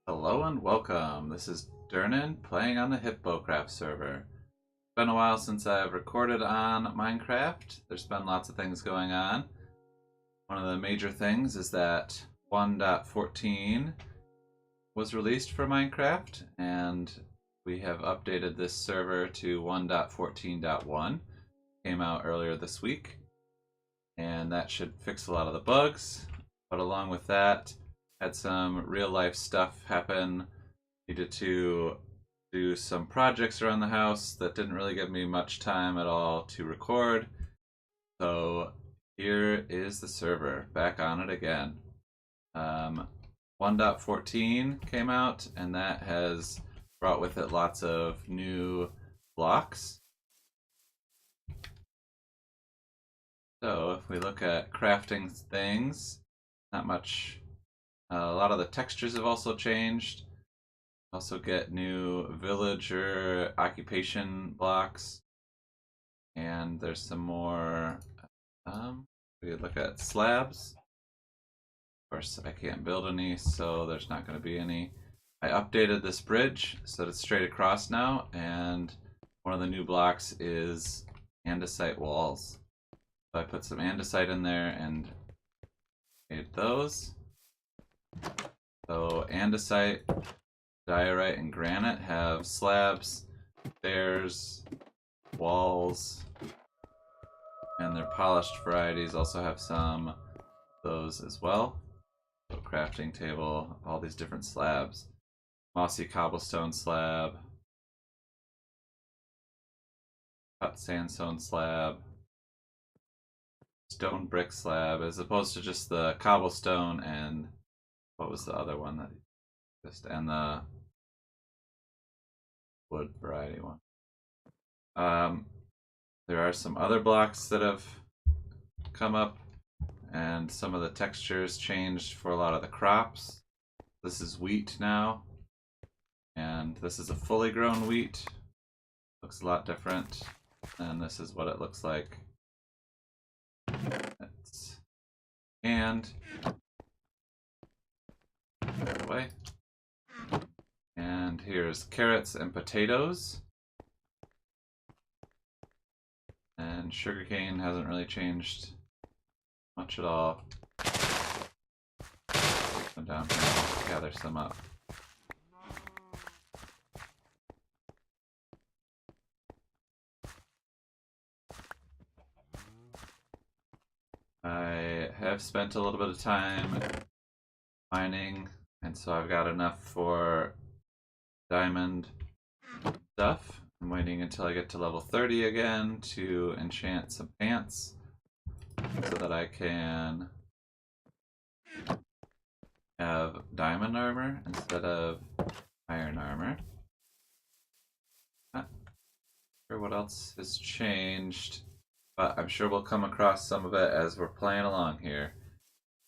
Hello and welcome. This is Dirnan playing on the Hippocraft server. It's been a while since I've recorded on Minecraft. There's been lots of things going on. One of the major things is that 1.14 was released for Minecraft, and we have updated this server to 1.14.1. Came out earlier this week, and that should fix a lot of the bugs. But along with that, had some real life stuff happen. Needed to do some projects around the house that didn't really give me much time at all to record. So here is the server, back on it again. 1.14 came out, and that has brought with it lots of new blocks. So if we look at crafting things, not much. A lot of the textures have also changed. Also get new villager occupation blocks. And there's some more, we could look at slabs. Of course, I can't build any, so there's not going to be any. I updated this bridge so that it's straight across now, and one of the new blocks is andesite walls. So I put some andesite in there and made those. So andesite, diorite, and granite have slabs, stairs, walls, and their polished varieties also have some of those as well. So crafting table, all these different slabs. Mossy cobblestone slab, cut sandstone slab, stone brick slab, as opposed to just the cobblestone and what was the other one that and the wood variety one. There are some other blocks that have come up, and some of the textures changed for a lot of the crops. This is wheat now, and this is a fully grown wheat. Looks a lot different, and this is what it looks like. And away. And here's carrots and potatoes. And sugarcane hasn't really changed much at all. Come down here, gather some up. I have spent a little bit of time mining, and so I've got enough for diamond stuff. I'm waiting until I get to level 30 again to enchant some pants so that I can have diamond armor instead of iron armor. Not sure what else has changed, but I'm sure we'll come across some of it as we're playing along here.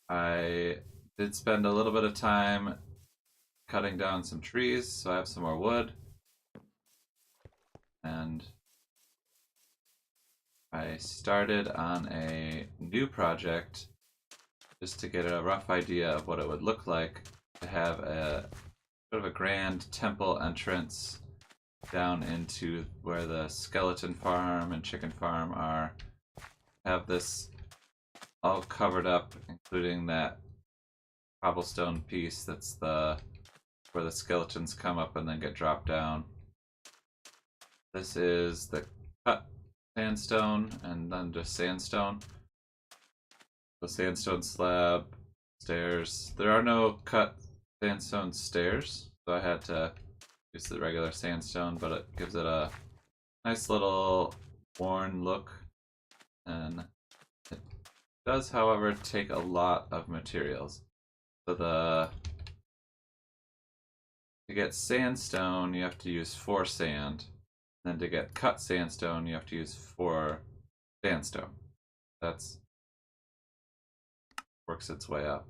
I did spend a little bit of time cutting down some trees, so I have some more wood. And I started on a new project just to get a rough idea of what it would look like to have a sort of a grand temple entrance down into where the skeleton farm and chicken farm are. Have this all covered up, including that cobblestone piece that's the where the skeletons come up and then get dropped down. This is the cut sandstone and then just sandstone. The sandstone slab, stairs. There are no cut sandstone stairs, so I had to use the regular sandstone, but it gives it a nice little worn look. And it does, however, take a lot of materials. So to get sandstone, you have to use 4 sand. Then to get cut sandstone, you have to use 4 sandstone. That's works its way up.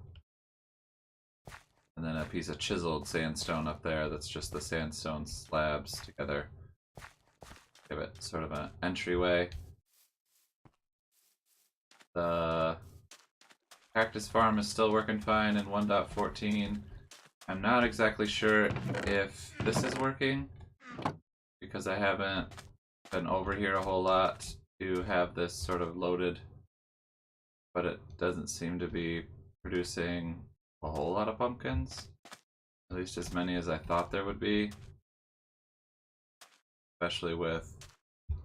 And then a piece of chiseled sandstone up there that's just the sandstone slabs together. Give it sort of an entryway. The cactus farm is still working fine in 1.14. I'm not exactly sure if this is working because I haven't been over here a whole lot to have this sort of loaded, but it doesn't seem to be producing a whole lot of pumpkins, at least as many as I thought there would be, especially with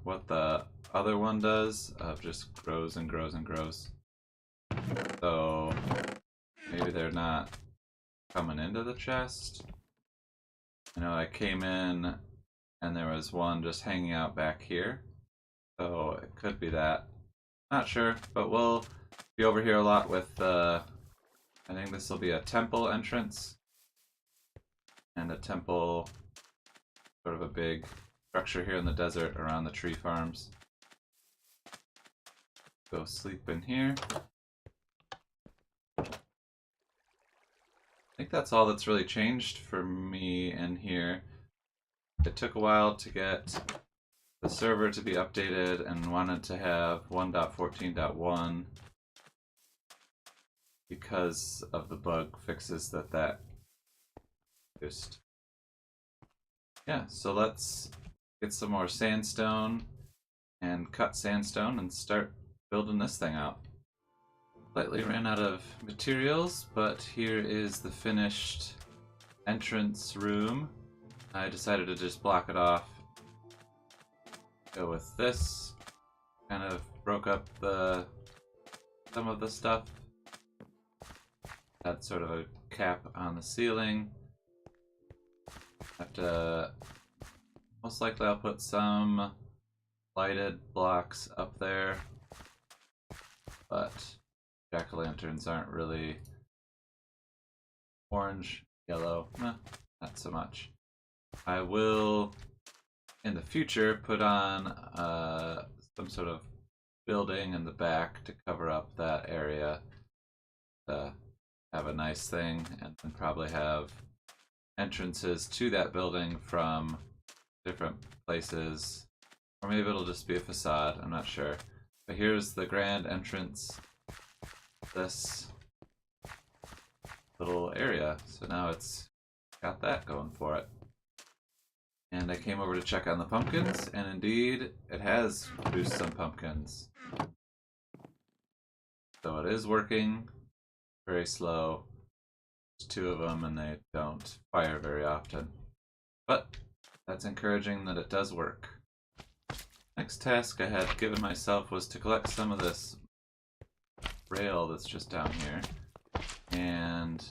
what the other one does of just grows and grows and grows. So maybe they're not coming into the chest. I know I came in and there was one just hanging out back here, so it could be that. Not sure, but we'll be over here a lot with I think this will be a temple entrance and a temple, sort of a big structure here in the desert around the tree farms. Go sleep in here. I think that's all that's really changed for me in here. It took a while to get the server to be updated and wanted to have 1.14.1 because of the bug fixes that produced. Yeah, so let's get some more sandstone and cut sandstone and start building this thing out. Slightly ran out of materials, but here is the finished entrance room. I decided to just block it off. Go with this. Kind of broke up some of the stuff. Had sort of a cap on the ceiling. Have to, most likely I'll put some lighted blocks up there, but jack-o'-lanterns aren't really orange, yellow, not so much. I will, in the future, put on some sort of building in the back to cover up that area to have a nice thing, and then probably have entrances to that building from different places, or maybe it'll just be a facade, I'm not sure. But here's the grand entrance, this little area, so now it's got that going for it. And I came over to check on the pumpkins, and indeed it has produced some pumpkins. So it is working, very slow. There's two of them and they don't fire very often. But that's encouraging that it does work. Next task I had given myself was to collect some of this rail that's just down here. And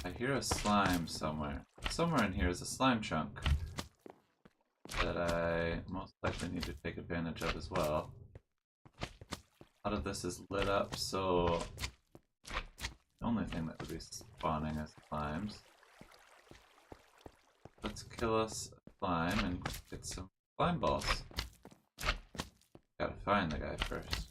I hear a slime somewhere. Somewhere in here is a slime chunk that I most likely need to take advantage of as well. A lot of this is lit up, so the only thing that would be spawning is slimes. Let's kill us a slime and get some slime balls. Gotta find the guy first.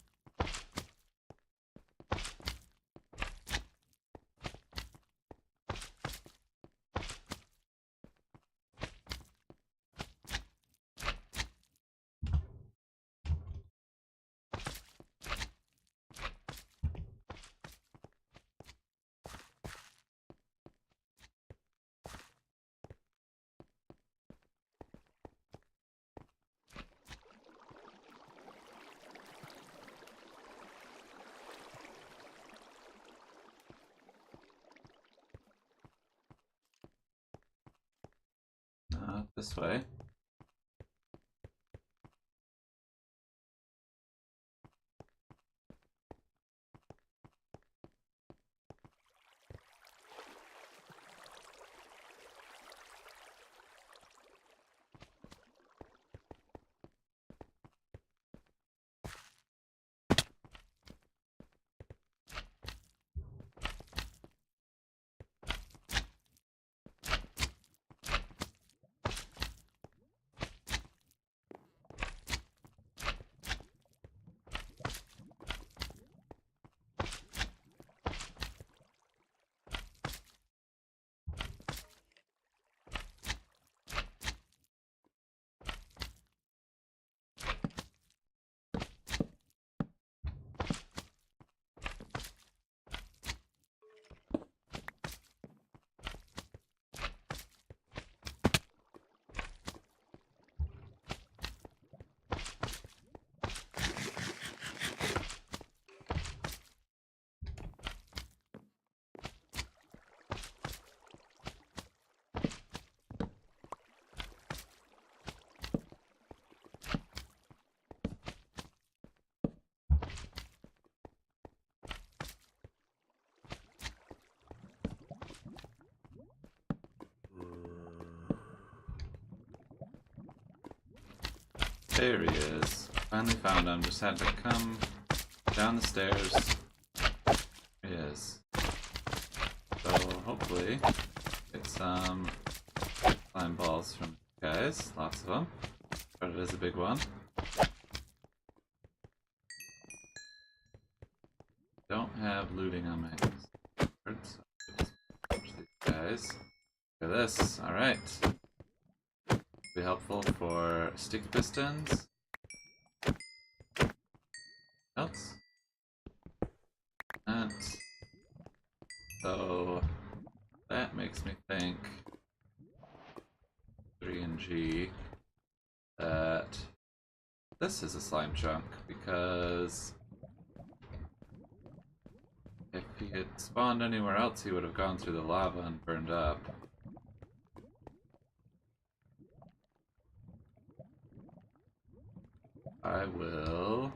This way. There he is. Finally found him. Just had to come down the stairs. There he is. So hopefully get some slime balls from you guys. Lots of them. But it is a big one. Don't have looting on my cards. So these guys. Look at this. Alright. Be helpful for stick pistons. Else? And so that makes me think 3 and G that this is a slime chunk, because if he had spawned anywhere else he would have gone through the lava and burned up. I will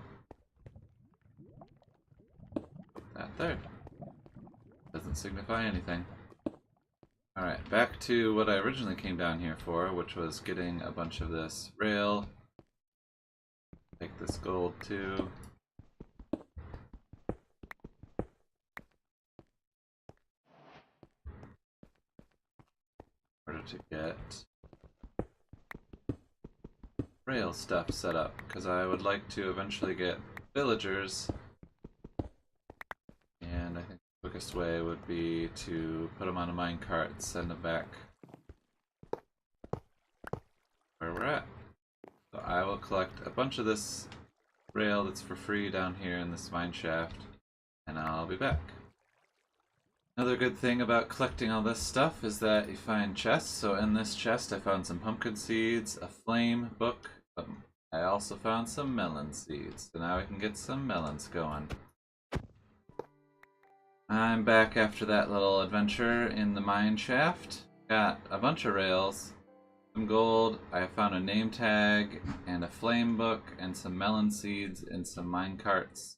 put that there. Doesn't signify anything. Alright, back to what I originally came down here for, which was getting a bunch of this rail. Take this gold too. In order to get rail stuff set up, because I would like to eventually get villagers, and I think the quickest way would be to put them on a minecart and send them back where we're at. So I will collect a bunch of this rail that's for free down here in this mine shaft, and I'll be back. Another good thing about collecting all this stuff is that you find chests. So in this chest I found some pumpkin seeds, a flame book. I also found some melon seeds. So now we can get some melons going. I'm back after that little adventure in the mine shaft. Got a bunch of rails, some gold, I found a name tag and a flame book and some melon seeds and some mine carts.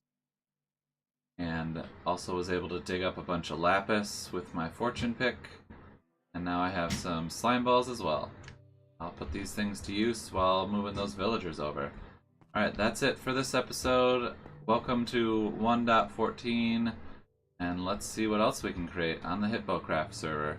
And also was able to dig up a bunch of lapis with my fortune pick. And now I have some slime balls as well. I'll put these things to use while moving those villagers over. Alright, that's it for this episode. Welcome to 1.14, and let's see what else we can create on the Hippocraft server.